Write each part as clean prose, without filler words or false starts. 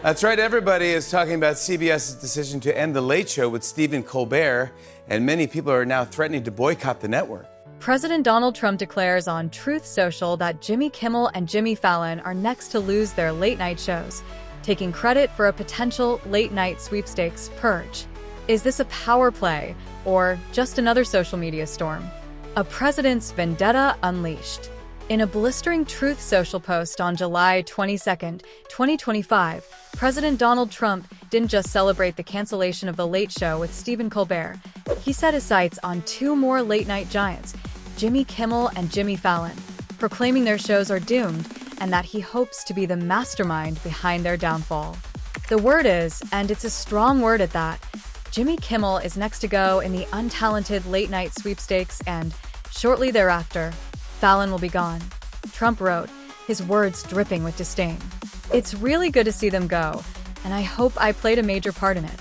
That's right, everybody is talking about CBS's decision to end The Late Show with Stephen Colbert, and many people are now threatening to boycott the network. President Donald Trump declares on Truth Social that Jimmy Kimmel and Jimmy Fallon are next to lose their late-night shows, taking credit for a potential late-night sweepstakes purge. Is this a power play, or just another social media storm? A president's vendetta unleashed. In a blistering Truth Social post on July 22, 2025, President Donald Trump didn't just celebrate the cancellation of The Late Show with Stephen Colbert. He set his sights on two more late-night giants, Jimmy Kimmel and Jimmy Fallon, proclaiming their shows are doomed and that he hopes to be the mastermind behind their downfall. The word is, and it's a strong word at that, Jimmy Kimmel is next to go in the untalented late-night sweepstakes, and shortly thereafter, Fallon will be gone. Trump wrote, his words dripping with disdain. It's really good to see them go, and I hope I played a major part in it.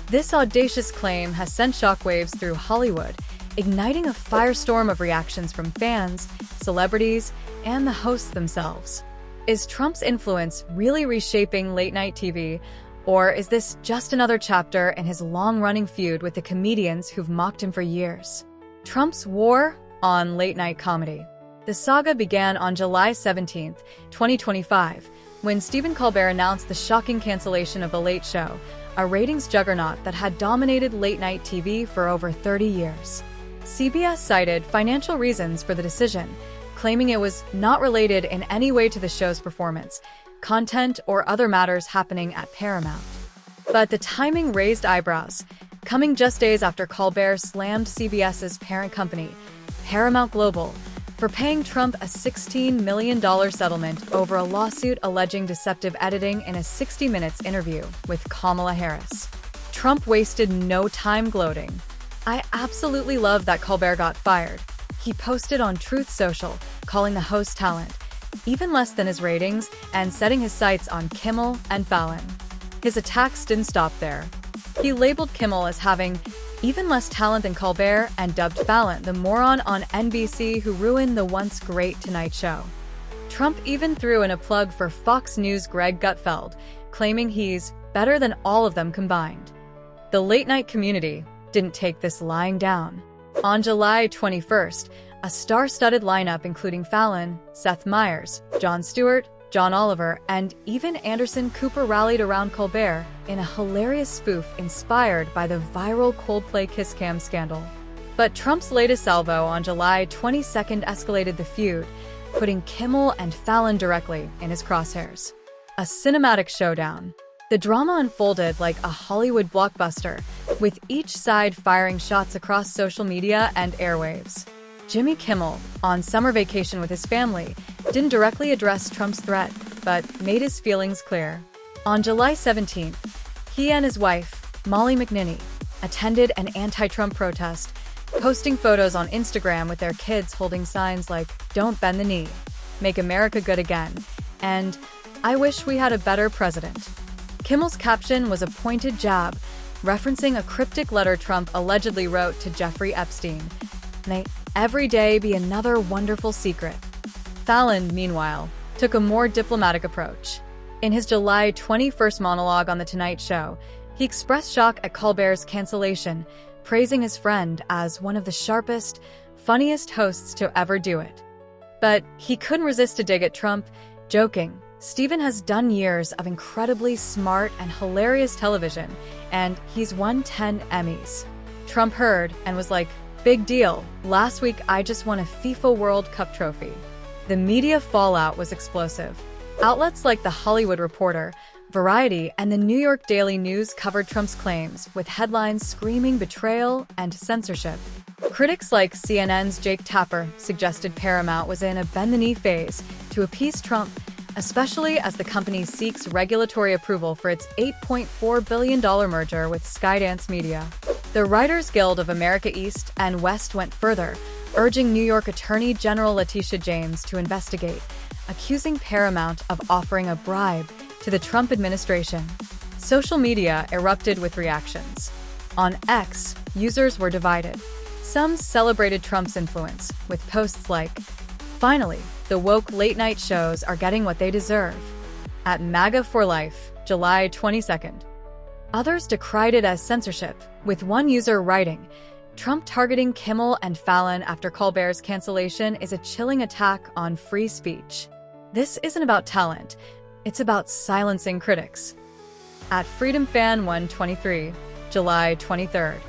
This audacious claim has sent shockwaves through Hollywood, igniting a firestorm of reactions from fans, celebrities, and the hosts themselves. Is Trump's influence really reshaping late-night TV, or is this just another chapter in his long-running feud with the comedians who've mocked him for years? Trump's war on late-night comedy. The saga began on July 17, 2025, when Stephen Colbert announced the shocking cancellation of The Late Show, a ratings juggernaut that had dominated late-night TV for over 30 years. CBS cited financial reasons for the decision, claiming it was not related in any way to the show's performance, content, or other matters happening at Paramount. But the timing raised eyebrows, coming just days after Colbert slammed CBS's parent company, Paramount Global, for paying Trump a $16 million settlement over a lawsuit alleging deceptive editing in a 60 Minutes interview with Kamala Harris. Trump wasted no time gloating. I absolutely love that Colbert got fired. He posted on Truth Social, calling the host talent, even less than his ratings, and setting his sights on Kimmel and Fallon. His attacks didn't stop there. He labeled Kimmel as having even less talent than Colbert and dubbed Fallon the moron on NBC who ruined the once great Tonight Show. Trump even threw in a plug for Fox News' Greg Gutfeld, claiming he's better than all of them combined. The late-night community didn't take this lying down. On July 21st, a star-studded lineup including Fallon, Seth Meyers, Jon Stewart, John Oliver, and even Anderson Cooper rallied around Colbert in a hilarious spoof inspired by the viral Coldplay Kiss Cam scandal. But Trump's latest salvo on July 22nd escalated the feud, putting Kimmel and Fallon directly in his crosshairs. A cinematic showdown. The drama unfolded like a Hollywood blockbuster, with each side firing shots across social media and airwaves. Jimmy Kimmel, on summer vacation with his family, didn't directly address Trump's threat, but made his feelings clear. On July 17th, he and his wife, Molly McNinney, attended an anti-Trump protest, posting photos on Instagram with their kids holding signs like, "Don't bend the knee," "Make America good again," and "I wish we had a better president." Kimmel's caption was a pointed jab, referencing a cryptic letter Trump allegedly wrote to Jeffrey Epstein. May every day be another wonderful secret. Fallon, meanwhile, took a more diplomatic approach. In his July 21st monologue on The Tonight Show, he expressed shock at Colbert's cancellation, praising his friend as one of the sharpest, funniest hosts to ever do it. But he couldn't resist a dig at Trump, joking, "Stephen has done years of incredibly smart and hilarious television, and he's won 10 Emmys." Trump heard and was like, "Big deal. Last week I just won a FIFA World Cup trophy." The media fallout was explosive. Outlets like The Hollywood Reporter, Variety, and the New York Daily News covered Trump's claims, with headlines screaming betrayal and censorship. Critics like CNN's Jake Tapper suggested Paramount was in a bend-the-knee phase to appease Trump, especially as the company seeks regulatory approval for its $8.4 billion merger with Skydance Media. The Writers Guild of America East and West went further, urging New York Attorney General Letitia James to investigate, accusing Paramount of offering a bribe to the Trump administration. Social media erupted with reactions. On X, users were divided. Some celebrated Trump's influence, with posts like, "Finally, the woke late-night shows are getting what they deserve." At MAGA for Life, July 22nd. Others decried it as censorship, with one user writing, "Trump targeting Kimmel and Fallon after Colbert's cancellation is a chilling attack on free speech. This isn't about talent, it's about silencing critics." At FreedomFan123, July 23rd.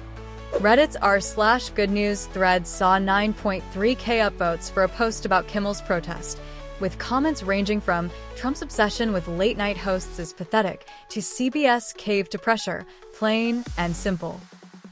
Reddit's r/good news thread saw 9.3K upvotes for a post about Kimmel's protest, with comments ranging from "Trump's obsession with late-night hosts is pathetic" to "CBS caved to pressure, plain and simple."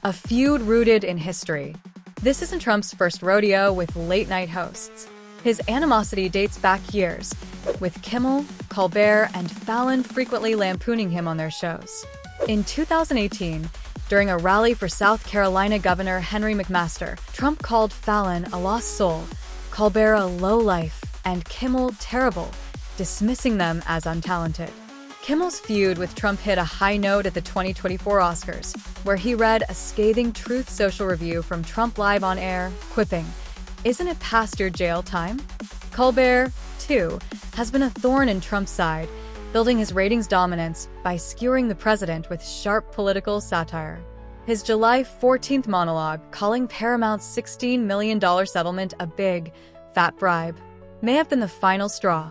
A feud rooted in history. This isn't Trump's first rodeo with late-night hosts. His animosity dates back years, with Kimmel, Colbert, and Fallon frequently lampooning him on their shows. In 2018, during a rally for South Carolina Governor Henry McMaster, Trump called Fallon a lost soul, Colbert a lowlife, and Kimmel terrible, dismissing them as untalented. Kimmel's feud with Trump hit a high note at the 2024 Oscars, where he read a scathing Truth Social review from Trump live on air, quipping, "Isn't it past your jail time?" Colbert, too, has been a thorn in Trump's side, building his ratings dominance by skewering the president with sharp political satire. His July 14th monologue, calling Paramount's $16 million settlement a big, fat bribe, may have been the final straw.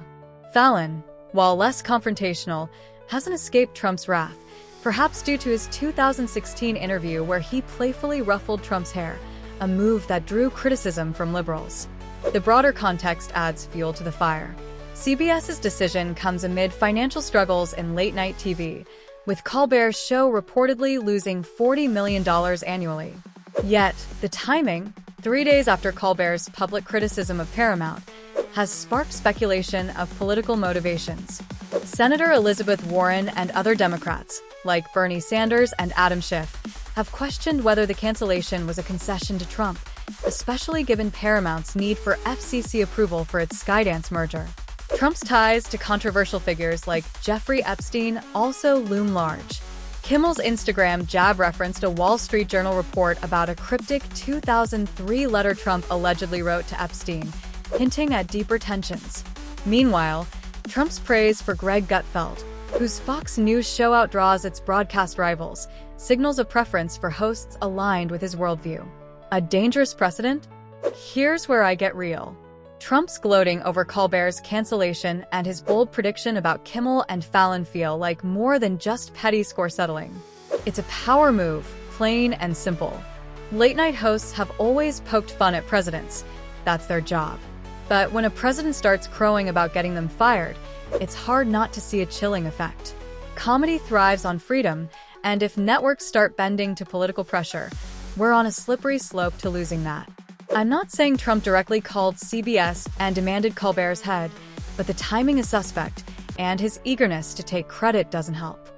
Fallon, while less confrontational, hasn't escaped Trump's wrath, perhaps due to his 2016 interview where he playfully ruffled Trump's hair, a move that drew criticism from liberals. The broader context adds fuel to the fire. CBS's decision comes amid financial struggles in late-night TV, with Colbert's show reportedly losing $40 million annually. Yet, the timing, 3 days after Colbert's public criticism of Paramount, has sparked speculation of political motivations. Senator Elizabeth Warren and other Democrats, like Bernie Sanders and Adam Schiff, have questioned whether the cancellation was a concession to Trump, especially given Paramount's need for FCC approval for its Skydance merger. Trump's ties to controversial figures like Jeffrey Epstein also loom large. Kimmel's Instagram jab referenced a Wall Street Journal report about a cryptic 2003 letter Trump allegedly wrote to Epstein, hinting at deeper tensions. Meanwhile, Trump's praise for Greg Gutfeld, whose Fox News show outdraws its broadcast rivals, signals a preference for hosts aligned with his worldview. A dangerous precedent? Here's where I get real. Trump's gloating over Colbert's cancellation and his bold prediction about Kimmel and Fallon feel like more than just petty score settling. It's a power move, plain and simple. Late-night hosts have always poked fun at presidents. That's their job. But when a president starts crowing about getting them fired, it's hard not to see a chilling effect. Comedy thrives on freedom, and if networks start bending to political pressure, we're on a slippery slope to losing that. I'm not saying Trump directly called CBS and demanded Colbert's head, but the timing is suspect, and his eagerness to take credit doesn't help.